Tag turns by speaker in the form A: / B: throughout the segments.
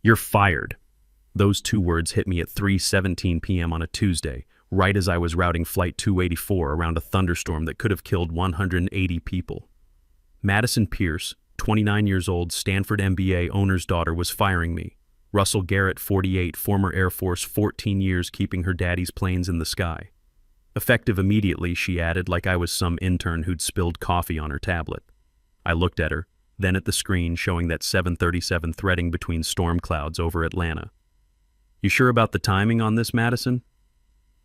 A: "You're fired." Those two words hit me at 3:17 p.m. on a Tuesday, right as I was routing Flight 284 around a thunderstorm that could have killed 180 people. Madison Pierce, 29 years old, Stanford MBA owner's daughter, was firing me. Russell Garrett, 48, former Air Force, 14 years keeping her daddy's planes in the sky. Effective immediately, she added, like I was some intern who'd spilled coffee on her tablet. I looked at her, then at the screen showing that 737 threading between storm clouds over Atlanta. "You sure about the timing on this, Madison?"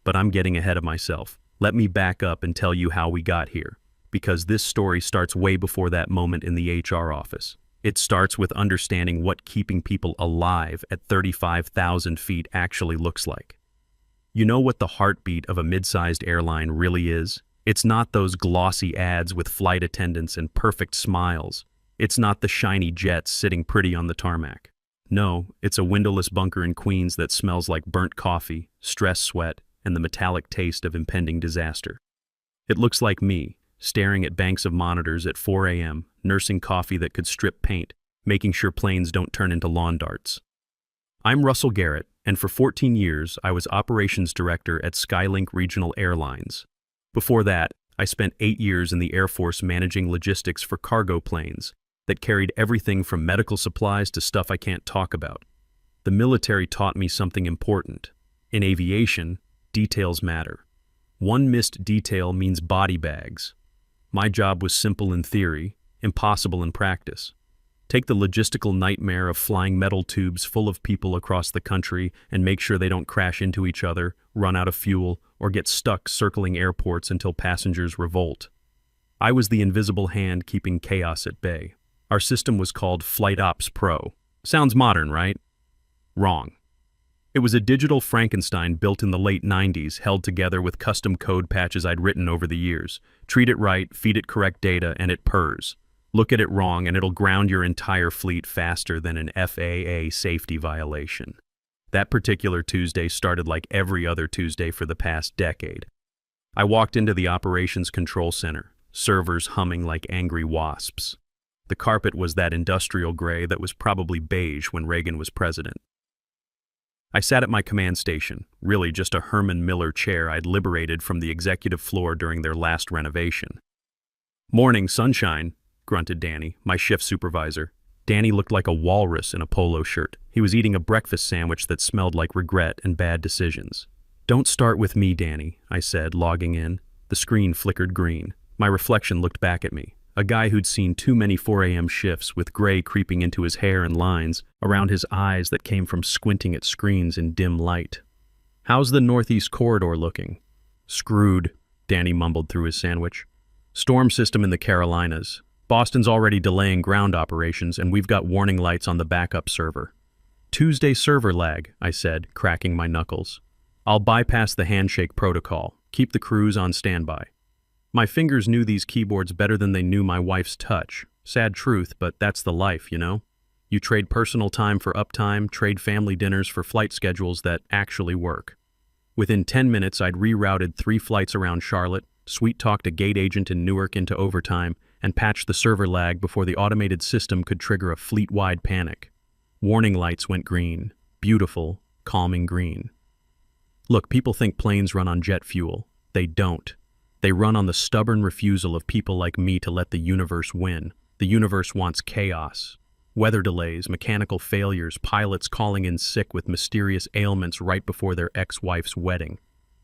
A: But I'm getting ahead of myself. Let me back up and tell you how we got here, because this story starts way before that moment in the HR office. It starts with understanding what keeping people alive at 35,000 feet actually looks like. You know what the heartbeat of a mid-sized airline really is? It's not those glossy ads with flight attendants and perfect smiles. It's not the shiny jets sitting pretty on the tarmac. No, it's a windowless bunker in Queens that smells like burnt coffee, stress sweat, and the metallic taste of impending disaster. It looks like me, staring at banks of monitors at 4 a.m., nursing coffee that could strip paint, making sure planes don't turn into lawn darts. I'm Russell Garrett, and for 14 years I was operations director at Skylink Regional Airlines. Before that, I spent 8 years in the Air Force managing logistics for cargo planes that carried everything from medical supplies to stuff I can't talk about. The military taught me something important. In aviation, details matter. One missed detail means body bags. My job was simple in theory, impossible in practice. Take the logistical nightmare of flying metal tubes full of people across the country and make sure they don't crash into each other, run out of fuel, or get stuck circling airports until passengers revolt. I was the invisible hand keeping chaos at bay. Our system was called Flight Ops Pro. Sounds modern, right? Wrong. It was a digital Frankenstein built in the late 90s, held together with custom code patches I'd written over the years. Treat it right, feed it correct data, and it purrs. Look at it wrong, and it'll ground your entire fleet faster than an FAA safety violation. That particular Tuesday started like every other Tuesday for the past decade. I walked into the operations control center, servers humming like angry wasps. The carpet was that industrial gray that was probably beige when Reagan was president. I sat at my command station, really just a Herman Miller chair I'd liberated from the executive floor during their last renovation. "Morning, sunshine," grunted Danny, my shift supervisor. Danny looked like a walrus in a polo shirt. He was eating a breakfast sandwich that smelled like regret and bad decisions. "Don't start with me, Danny," I said, logging in. The screen flickered green. My reflection looked back at me. A guy who'd seen too many 4 a.m. shifts with gray creeping into his hair and lines around his eyes that came from squinting at screens in dim light. "How's the Northeast Corridor looking?" "Screwed," Danny mumbled through his sandwich. "Storm system in the Carolinas. Boston's already delaying ground operations, and we've got warning lights on the backup server." "Tuesday server lag," I said, cracking my knuckles. "I'll bypass the handshake protocol. Keep the crews on standby." My fingers knew these keyboards better than they knew my wife's touch. Sad truth, but that's the life, you know? You trade personal time for uptime, trade family dinners for flight schedules that actually work. Within 10 minutes, I'd rerouted 3 flights around Charlotte, sweet-talked a gate agent in Newark into overtime, and patched the server lag before the automated system could trigger a fleet-wide panic. Warning lights went green. Beautiful, calming green. Look, people think planes run on jet fuel. They don't. They run on the stubborn refusal of people like me to let the universe win. The universe wants chaos. Weather delays, mechanical failures, pilots calling in sick with mysterious ailments right before their ex-wife's wedding.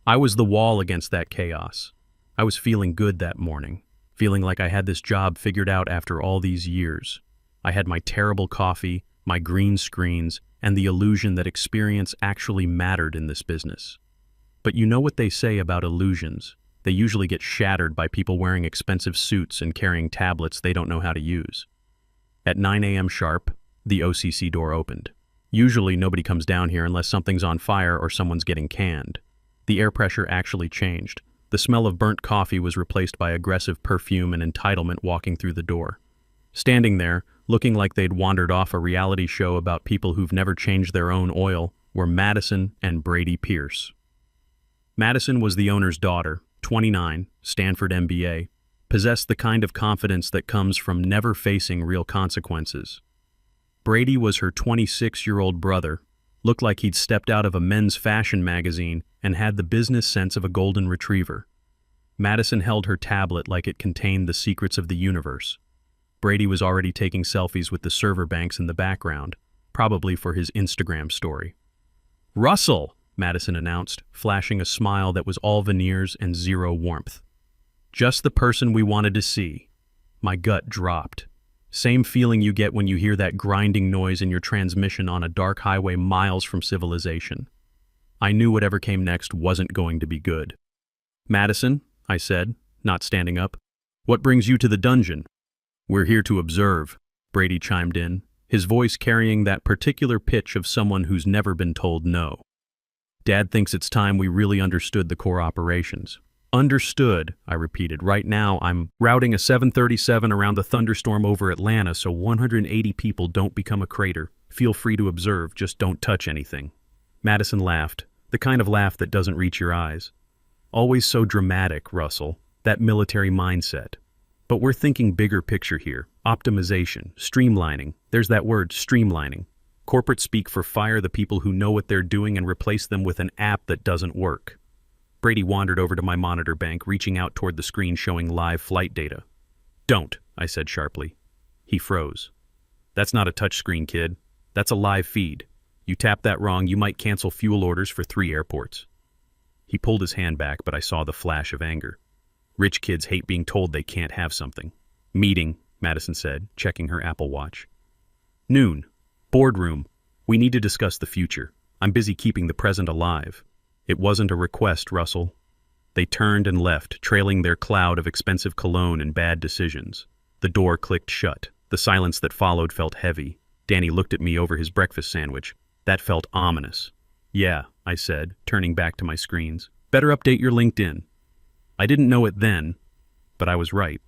A: I was the wall against that chaos. I was feeling good that morning, feeling like I had this job figured out after all these years. I had my terrible coffee, my green screens, and the illusion that experience actually mattered in this business. But you know what they say about illusions. They usually get shattered by people wearing expensive suits and carrying tablets they don't know how to use. At 9 a.m. sharp, the OCC door opened. Usually nobody comes down here unless something's on fire or someone's getting canned. The air pressure actually changed. The smell of burnt coffee was replaced by aggressive perfume and entitlement walking through the door. Standing there, looking like they'd wandered off a reality show about people who've never changed their own oil, were Madison and Brady Pierce. Madison was the owner's daughter, 29, Stanford MBA, possessed the kind of confidence that comes from never facing real consequences. Brady was her 26-year-old brother, looked like he'd stepped out of a men's fashion magazine and had the business sense of a golden retriever. Madison held her tablet like it contained the secrets of the universe. Brady was already taking selfies with the server banks in the background, probably for his Instagram story. "Russell," Madison announced, flashing a smile that was all veneers and zero warmth. "Just the person we wanted to see." My gut dropped. Same feeling you get when you hear that grinding noise in your transmission on a dark highway miles from civilization. I knew whatever came next wasn't going to be good. "Madison," I said, not standing up, "what brings you to the dungeon?" "We're here to observe," Brady chimed in, his voice carrying that particular pitch of someone who's never been told no. "Dad thinks it's time we really understood the core operations." "Understood," I repeated. "Right now, I'm routing a 737 around the thunderstorm over Atlanta so 180 people don't become a crater. Feel free to observe, just don't touch anything." Madison laughed, the kind of laugh that doesn't reach your eyes. "Always so dramatic, Russell, that military mindset. But we're thinking bigger picture here. Optimization, streamlining. There's that word, streamlining. Corporate speak for fire the people who know what they're doing and replace them with an app that doesn't work." Brady wandered over to my monitor bank, reaching out toward the screen showing live flight data. "Don't," I said sharply. He froze. "That's not a touchscreen, kid. That's a live feed. You tap that wrong, you might cancel fuel orders for 3 airports. He pulled his hand back, but I saw the flash of anger. Rich kids hate being told they can't have something. "Meeting," Madison said, checking her Apple Watch. "Noon. Boardroom. We need to discuss the future. I'm busy keeping the present alive." It wasn't a request, Russell. They turned and left, trailing their cloud of expensive cologne and bad decisions. The door clicked shut. The silence that followed felt heavy. Danny looked at me over his breakfast sandwich. That felt ominous. "Yeah," I said, turning back to my screens. "Better update your LinkedIn." I didn't know it then, but I was right.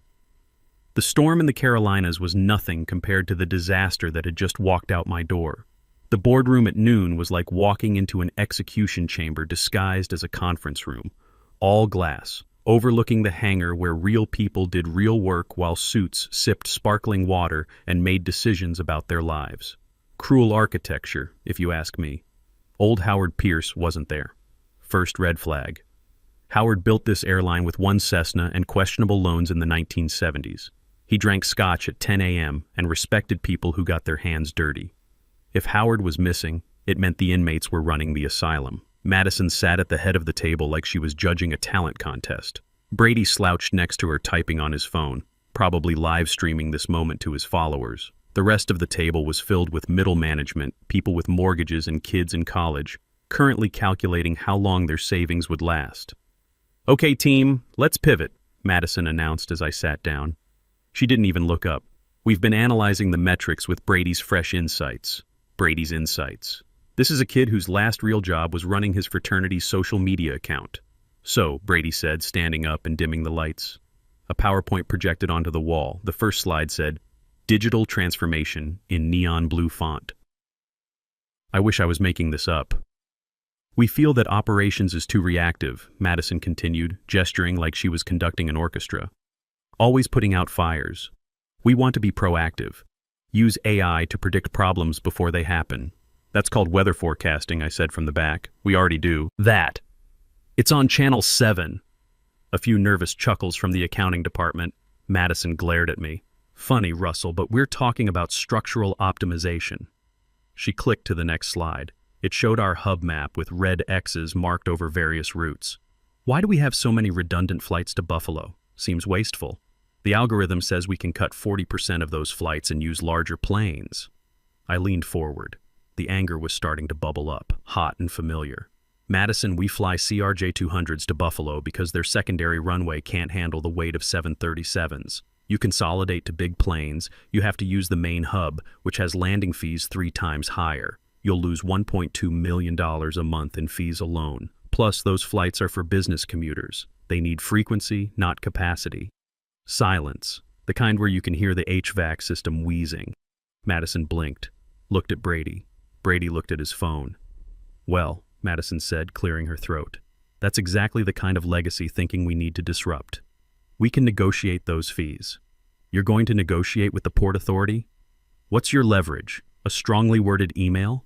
A: The storm in the Carolinas was nothing compared to the disaster that had just walked out my door. The boardroom at noon was like walking into an execution chamber disguised as a conference room, all glass, overlooking the hangar where real people did real work while suits sipped sparkling water and made decisions about their lives. Cruel architecture, if you ask me. Old Howard Pierce wasn't there. First red flag. Howard built this airline with one Cessna and questionable loans in the 1970s. He drank scotch at 10 a.m. and respected people who got their hands dirty. If Howard was missing, it meant the inmates were running the asylum. Madison sat at the head of the table like she was judging a talent contest. Brady slouched next to her typing on his phone, probably live streaming this moment to his followers. The rest of the table was filled with middle management, people with mortgages and kids in college, currently calculating how long their savings would last. "Okay, team, let's pivot," Madison announced as I sat down. She didn't even look up. "We've been analyzing the metrics with Brady's fresh insights." Brady's insights. This is a kid whose last real job was running his fraternity's social media account. "So," Brady said, standing up and dimming the lights. A PowerPoint projected onto the wall. The first slide said, "Digital transformation" in neon blue font. I wish I was making this up. "We feel that operations is too reactive," Madison continued, gesturing like she was conducting an orchestra. "Always putting out fires. We want to be proactive. Use AI to predict problems before they happen." "That's called weather forecasting," I said from the back. "We already do that. It's on Channel 7. A few nervous chuckles from the accounting department. Madison glared at me. "Funny, Russell, but we're talking about structural optimization." She clicked to the next slide. It showed our hub map with red X's marked over various routes. "Why do we have so many redundant flights to Buffalo? Seems wasteful. The algorithm says we can cut 40% of those flights and use larger planes." I leaned forward. The anger was starting to bubble up, hot and familiar. "Madison, we fly CRJ-200s to Buffalo because their secondary runway can't handle the weight of 737s. You consolidate to big planes, you have to use the main hub, which has landing fees 3 times higher. You'll lose $1.2 million a month in fees alone. Plus, those flights are for business commuters. They need frequency, not capacity." Silence, the kind where you can hear the HVAC system wheezing. Madison blinked, looked at Brady. Brady looked at his phone. "Well," Madison said, clearing her throat, "that's exactly the kind of legacy thinking we need to disrupt. We can negotiate those fees." "You're going to negotiate with the Port Authority? What's your leverage?" A strongly worded email?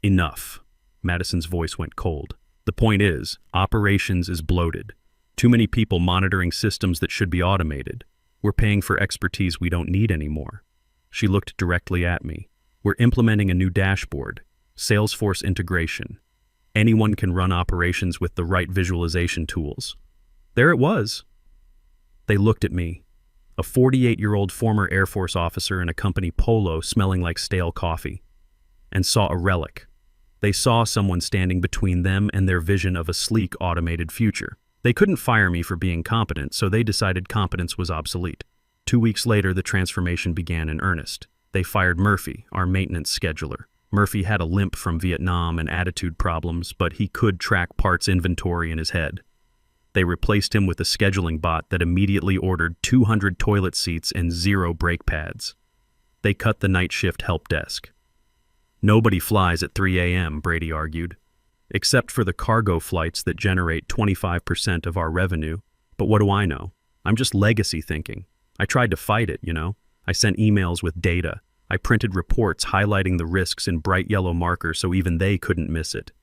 A: Enough. Madison's voice went cold. The point is, operations is bloated. Too many people monitoring systems that should be automated. We're paying for expertise we don't need anymore. She looked directly at me. We're implementing a new dashboard, Salesforce integration. Anyone can run operations with the right visualization tools. There it was. They looked at me, a 48-year-old former Air Force officer in a company polo smelling like stale coffee, and saw a relic. They saw someone standing between them and their vision of a sleek, automated future. They couldn't fire me for being competent, so they decided competence was obsolete. 2 weeks later, the transformation began in earnest. They fired Murphy, our maintenance scheduler. Murphy had a limp from Vietnam and attitude problems, but he could track parts inventory in his head. They replaced him with a scheduling bot that immediately ordered 200 toilet seats and 0 brake pads. They cut the night shift help desk. Nobody flies at 3 a.m., Brady argued, except for the cargo flights that generate 25% of our revenue. But what do I know? I'm just legacy thinking. I tried to fight it, you know. I sent emails with data. I printed reports highlighting the risks in bright yellow marker so even they couldn't miss it.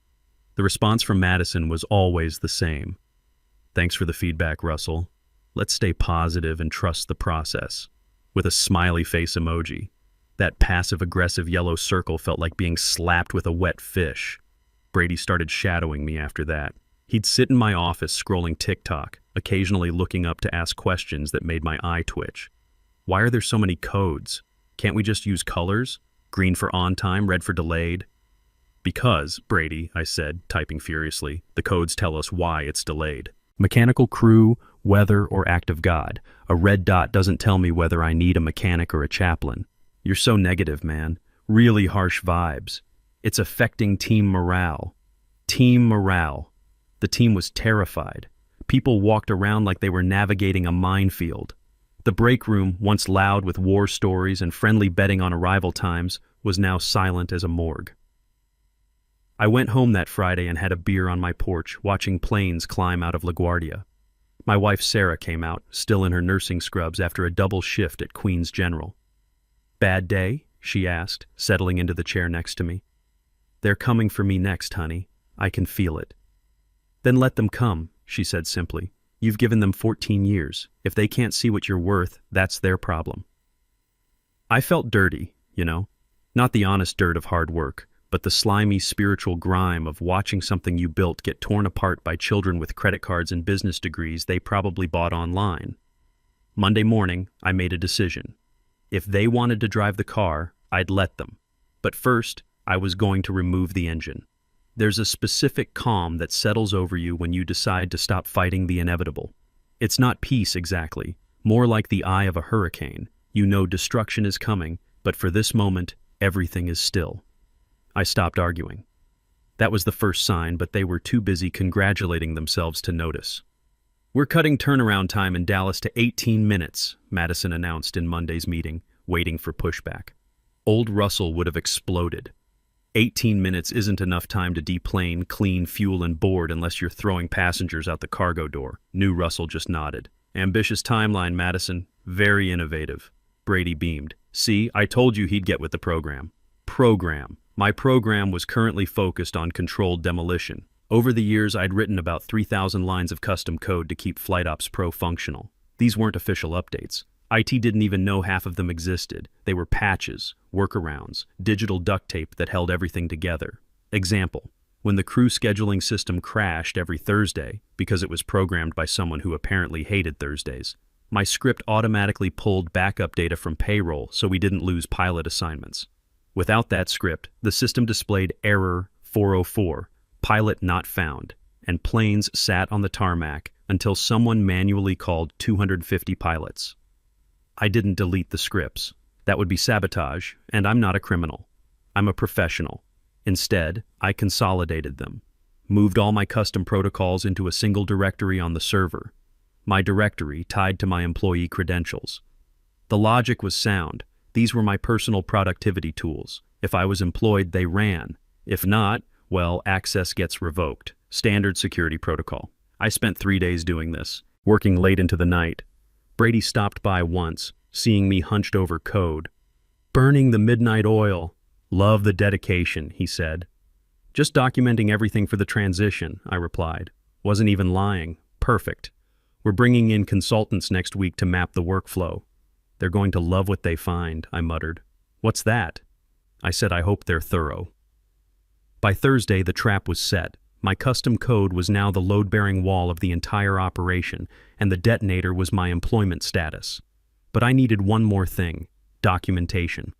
A: The response from Madison was always the same. Thanks for the feedback, Russell. Let's stay positive and trust the process. With a smiley face emoji. That passive-aggressive yellow circle felt like being slapped with a wet fish. Brady started shadowing me after that. He'd sit in my office scrolling TikTok, occasionally looking up to ask questions that made my eye twitch. Why are there so many codes? Can't we just use colors? Green for on time, red for delayed? Because, Brady, I said, typing furiously, the codes tell us why it's delayed. Mechanical crew, weather, or act of God. A red dot doesn't tell me whether I need a mechanic or a chaplain. You're so negative, man. Really harsh vibes. It's affecting team morale. Team morale. The team was terrified. People walked around like they were navigating a minefield. The break room, once loud with war stories and friendly betting on arrival times, was now silent as a morgue. I went home that Friday and had a beer on my porch, watching planes climb out of LaGuardia. My wife Sarah came out, still in her nursing scrubs after a double shift at Queens General. Bad day? She asked, settling into the chair next to me. They're coming for me next, honey. I can feel it. Then let them come, she said simply. You've given them 14 years. If they can't see what you're worth, that's their problem. I felt dirty, you know. Not the honest dirt of hard work, but the slimy spiritual grime of watching something you built get torn apart by children with credit cards and business degrees they probably bought online. Monday morning, I made a decision. If they wanted to drive the car, I'd let them. But first, I was going to remove the engine. There's a specific calm that settles over you when you decide to stop fighting the inevitable. It's not peace exactly, more like the eye of a hurricane. You know destruction is coming, but for this moment, everything is still. I stopped arguing. That was the first sign, but they were too busy congratulating themselves to notice. We're cutting turnaround time in Dallas to 18 minutes, Madison announced in Monday's meeting, waiting for pushback. Old Russell would have exploded. 18 minutes isn't enough time to deplane, clean, fuel, and board unless you're throwing passengers out the cargo door. New Russell just nodded. Ambitious timeline, Madison. Very innovative. Brady beamed. See, I told you he'd get with the program. Program. My program was currently focused on controlled demolition. Over the years, I'd written about 3,000 lines of custom code to keep FlightOps Pro functional. These weren't official updates. IT didn't even know half of them existed. They were patches, workarounds, digital duct tape that held everything together. Example, when the crew scheduling system crashed every Thursday, because it was programmed by someone who apparently hated Thursdays, my script automatically pulled backup data from payroll so we didn't lose pilot assignments. Without that script, the system displayed error 404, pilot not found, and planes sat on the tarmac until someone manually called 250 pilots. I didn't delete the scripts. That would be sabotage, and I'm not a criminal. I'm a professional. Instead, I consolidated them, moved all my custom protocols into a single directory on the server, my directory tied to my employee credentials. The logic was sound. These were my personal productivity tools. If I was employed, they ran. If not, well, access gets revoked. Standard security protocol. I spent 3 days doing this, working late into the night. Brady stopped by once, seeing me hunched over code. Burning the midnight oil. Love the dedication, he said. Just documenting everything for the transition, I replied. Wasn't even lying. Perfect. We're bringing in consultants next week to map the workflow. They're going to love what they find, I muttered. What's that? I said I hope they're thorough. By Thursday, the trap was set. My custom code was now the load-bearing wall of the entire operation, and the detonator was my employment status. But I needed one more thing: documentation.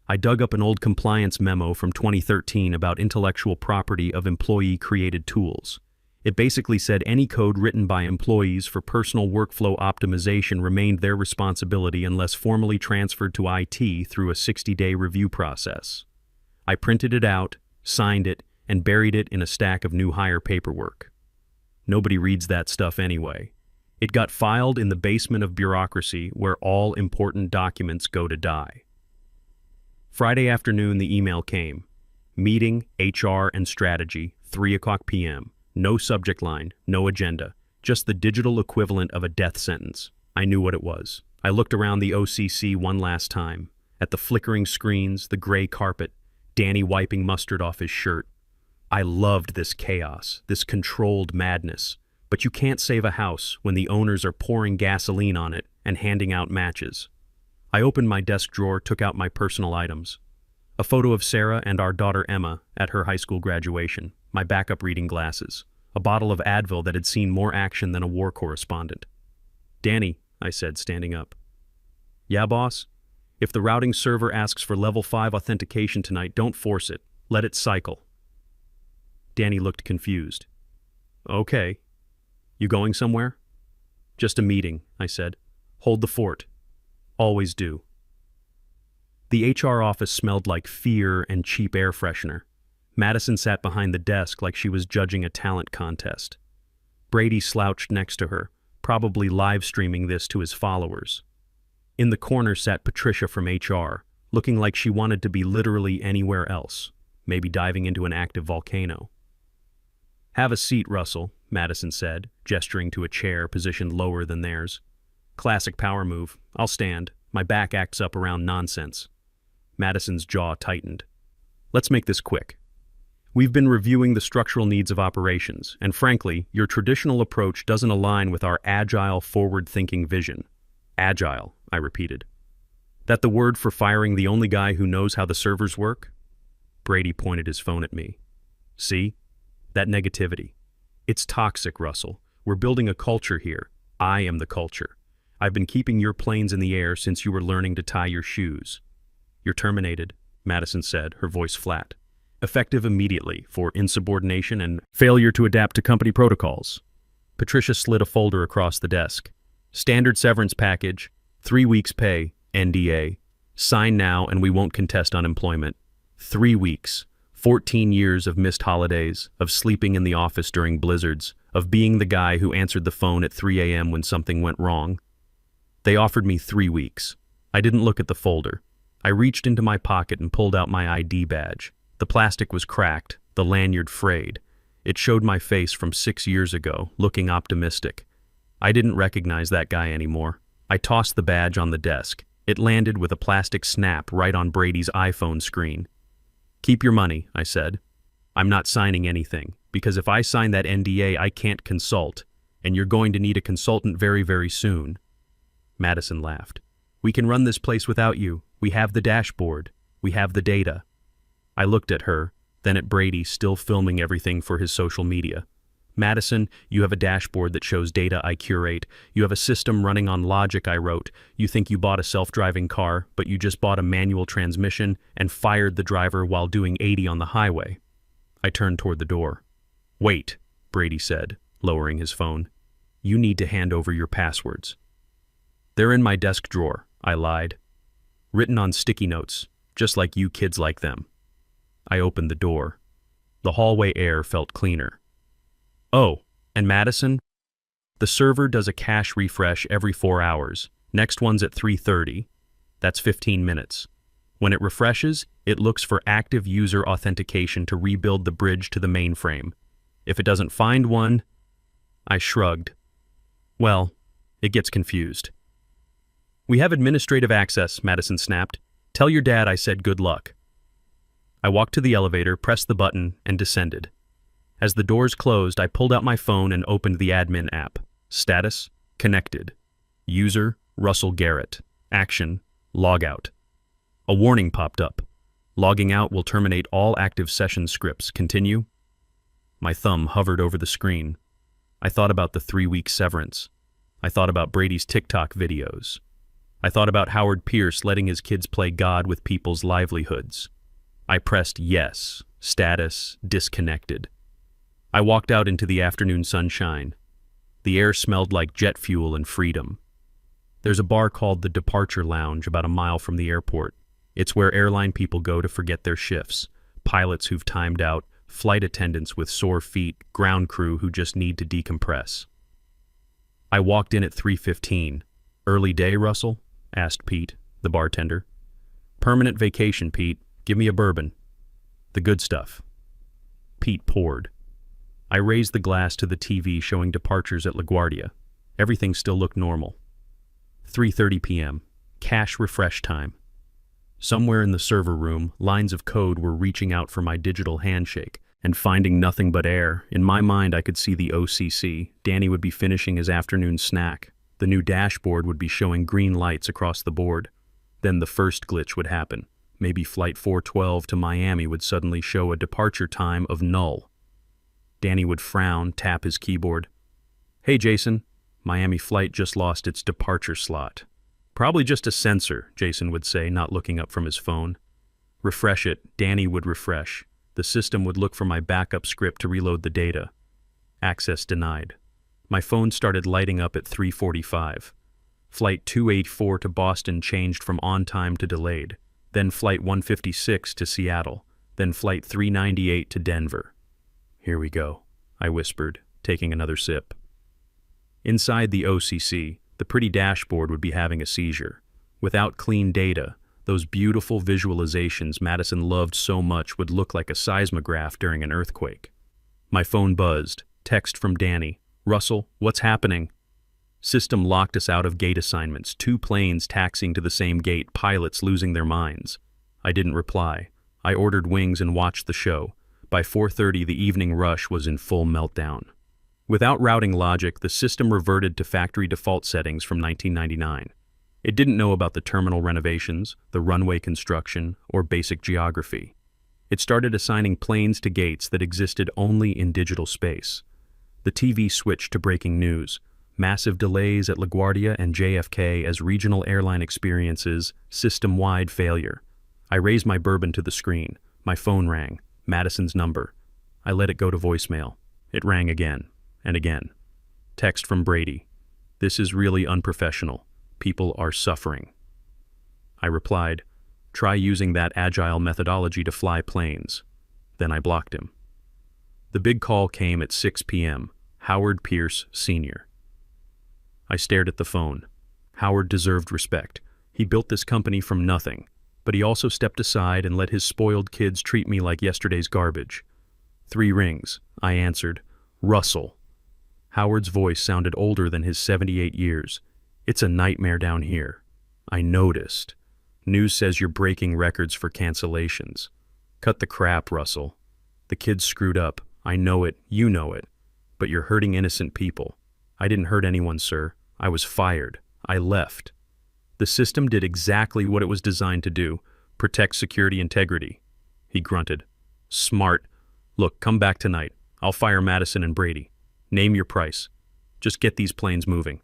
A: I dug up an old compliance memo from 2013 about intellectual property of employee-created tools. It basically said any code written by employees for personal workflow optimization remained their responsibility unless formally transferred to IT through a 60-day review process. I printed it out, signed it, and buried it in a stack of new hire paperwork. Nobody reads that stuff anyway. It got filed in the basement of bureaucracy where all important documents go to die. Friday afternoon, the email came. Meeting, HR, and strategy, 3:00 p.m. No subject line, no agenda, just the digital equivalent of a death sentence. I knew what it was. I looked around the OCC one last time, at the flickering screens, the gray carpet, Danny wiping mustard off his shirt. I loved this chaos, this controlled madness. But you can't save a house when the owners are pouring gasoline on it and handing out matches. I opened my desk drawer, took out my personal items. A photo of Sarah and our daughter Emma at her high school graduation, my backup reading glasses, a bottle of Advil that had seen more action than a war correspondent. Danny, I said, standing up. Yeah, boss? If the routing server asks for level 5 authentication tonight, don't force it. Let it cycle. Danny looked confused. Okay. You going somewhere? Just a meeting, I said. Hold the fort. Always do. The HR office smelled like fear and cheap air freshener. Madison sat behind the desk like she was judging a talent contest. Brady slouched next to her, probably live streaming this to his followers. In the corner sat Patricia from HR, looking like she wanted to be literally anywhere else, maybe diving into an active volcano. Have a seat, Russell, Madison said, gesturing to a chair positioned lower than theirs. Classic power move. I'll stand. My back acts up around nonsense. Madison's jaw tightened. Let's make this quick. We've been reviewing the structural needs of operations, and frankly, your traditional approach doesn't align with our agile, forward-thinking vision. Agile, I repeated. That the word for firing the only guy who knows how the servers work? Brady pointed his phone at me. See? That negativity. It's toxic, Russell. We're building a culture here. I am the culture. I've been keeping your planes in the air since you were learning to tie your shoes. You're terminated, Madison said, her voice flat. Effective immediately for insubordination and failure to adapt to company protocols. Patricia slid a folder across the desk. Standard severance package, 3 weeks pay, NDA. Sign now and we won't contest unemployment. 3 weeks. 14 years of missed holidays, of sleeping in the office during blizzards, of being the guy who answered the phone at 3 a.m. when something went wrong. They offered me 3 weeks. I didn't look at the folder. I reached into my pocket and pulled out my ID badge. The plastic was cracked, the lanyard frayed. It showed my face from 6 years ago, looking optimistic. I didn't recognize that guy anymore. I tossed the badge on the desk. It landed with a plastic snap right on Brady's iPhone screen. Keep your money, I said. I'm not signing anything, because if I sign that NDA, I can't consult, and you're going to need a consultant very, very soon. Madison laughed. We can run this place without you. We have the dashboard. We have the data. I looked at her, then at Brady, still filming everything for his social media. Madison, you have a dashboard that shows data I curate. You have a system running on logic I wrote. You think you bought a self-driving car, but you just bought a manual transmission and fired the driver while doing 80 on the highway. I turned toward the door. Wait, Brady said, lowering his phone. You need to hand over your passwords. They're in my desk drawer, I lied. Written on sticky notes, just like you kids like them. I opened the door. The hallway air felt cleaner. Oh, and Madison? The server does a cache refresh every 4 hours. Next one's at 3:30. That's 15 minutes. When it refreshes, it looks for active user authentication to rebuild the bridge to the mainframe. If it doesn't find one, I shrugged. Well, it gets confused. We have administrative access, Madison snapped. Tell your dad I said good luck. I walked to the elevator, pressed the button, and descended. As the doors closed, I pulled out my phone and opened the admin app. Status: connected. User: Russell Garrett. Action: log out. A warning popped up. Logging out will terminate all active session scripts. Continue? My thumb hovered over the screen. I thought about the 3-week severance. I thought about Brady's TikTok videos. I thought about Howard Pierce letting his kids play God with people's livelihoods. I pressed yes. Status: disconnected. I walked out into the afternoon sunshine. The air smelled like jet fuel and freedom. There's a bar called the Departure Lounge about a mile from the airport. It's where airline people go to forget their shifts. Pilots who've timed out, flight attendants with sore feet, ground crew who just need to decompress. I walked in at 3:15. Early day, Russell? Asked Pete, the bartender. Permanent vacation, Pete. Give me a bourbon. The good stuff. Pete poured. I raised the glass to the TV showing departures at LaGuardia. Everything still looked normal. 3:30 p.m. Cache refresh time. Somewhere in the server room, lines of code were reaching out for my digital handshake, and finding nothing but air. In my mind, I could see the OCC. Danny would be finishing his afternoon snack. The new dashboard would be showing green lights across the board. Then the first glitch would happen. Maybe Flight 412 to Miami would suddenly show a departure time of null. Danny would frown, tap his keyboard. Hey, Jason. Miami flight just lost its departure slot. Probably just a sensor, Jason would say, not looking up from his phone. Refresh it. Danny would refresh. The system would look for my backup script to reload the data. Access denied. My phone started lighting up at 3:45. Flight 284 to Boston changed from on-time to delayed. Then Flight 156 to Seattle. Then Flight 398 to Denver. Here we go, I whispered, taking another sip. Inside the OCC, the pretty dashboard would be having a seizure. Without clean data, those beautiful visualizations Madison loved so much would look like a seismograph during an earthquake. My phone buzzed. Text from Danny. Russell, what's happening? System locked us out of gate assignments. 2 planes taxiing to the same gate, pilots losing their minds. I didn't reply. I ordered wings and watched the show. By 4:30, the evening rush was in full meltdown. Without routing logic, the system reverted to factory default settings from 1999. It didn't know about the terminal renovations, the runway construction, or basic geography. It started assigning planes to gates that existed only in digital space. The TV switched to breaking news. Massive delays at LaGuardia and JFK as regional airline experiences, system-wide failure. I raised my bourbon to the screen. My phone rang. Madison's number. I let it go to voicemail. It rang again and again. Text from Brady. This is really unprofessional. People are suffering. I replied, try using that agile methodology to fly planes. Then I blocked him. The big call came at 6 p.m. Howard Pierce, Sr. I stared at the phone. Howard deserved respect. He built this company from nothing, but he also stepped aside and let his spoiled kids treat me like yesterday's garbage. 3 rings. I answered, Russell. Howard's voice sounded older than his 78 years. It's a nightmare down here. I noticed. News says you're breaking records for cancellations. Cut the crap, Russell. The kids screwed up. I know it, you know it. But you're hurting innocent people. I didn't hurt anyone, sir. I was fired. I left. The system did exactly what it was designed to do, protect security integrity. He grunted. Smart. Look, come back tonight. I'll fire Madison and Brady. Name your price. Just get these planes moving.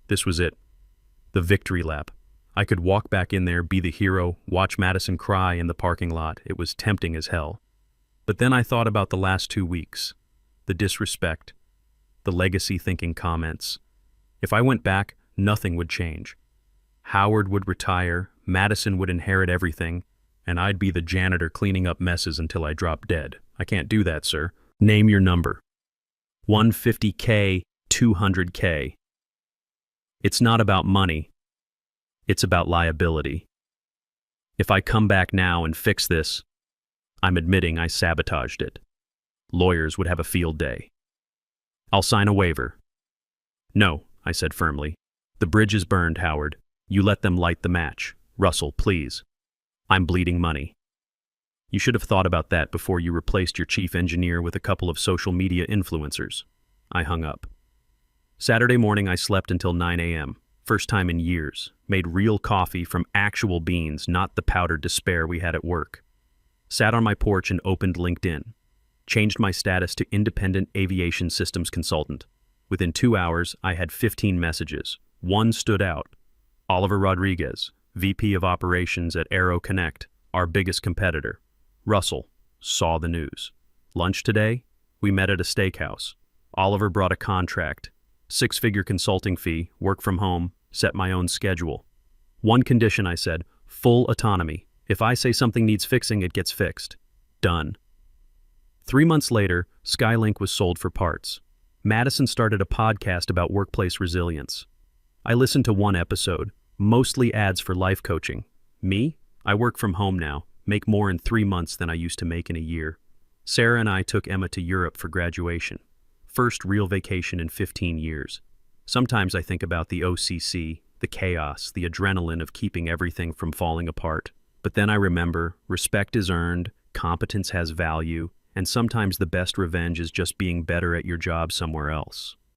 A: This was it. The victory lap. I could walk back in there, be the hero, watch Madison cry in the parking lot. It was tempting as hell. But then I thought about the last 2 weeks. The disrespect. The legacy-thinking comments. If I went back, nothing would change. Howard would retire, Madison would inherit everything, and I'd be the janitor cleaning up messes until I dropped dead. I can't do that, sir. Name your number. 150K, 200K. It's not about money. It's about liability. If I come back now and fix this, I'm admitting I sabotaged it. Lawyers would have a field day. I'll sign a waiver. No, I said firmly. The bridge is burned, Howard. You let them light the match. Russell, please. I'm bleeding money. You should have thought about that before you replaced your chief engineer with a couple of social media influencers. I hung up. Saturday morning, I slept until 9 a.m. First time in years. Made real coffee from actual beans, not the powdered despair we had at work. Sat on my porch and opened LinkedIn. Changed my status to Independent Aviation Systems Consultant. Within 2 hours, I had 15 messages. One stood out. Oliver Rodriguez, VP of Operations at Aero Connect, our biggest competitor. Russell, saw the news. Lunch today? We met at a steakhouse. Oliver brought a contract. 6-figure consulting fee, work from home, set my own schedule. One condition, I said, full autonomy. If I say something needs fixing, it gets fixed. Done. 3 months later, Skylink was sold for parts. Madison started a podcast about workplace resilience. I listened to one episode, mostly ads for life coaching. Me? I work from home now, make more in 3 months than I used to make in a year. Sarah and I took Emma to Europe for graduation. First real vacation in 15 years. Sometimes I think about the OCC, the chaos, the adrenaline of keeping everything from falling apart. But then I remember, respect is earned, competence has value, and sometimes the best revenge is just being better at your job somewhere else.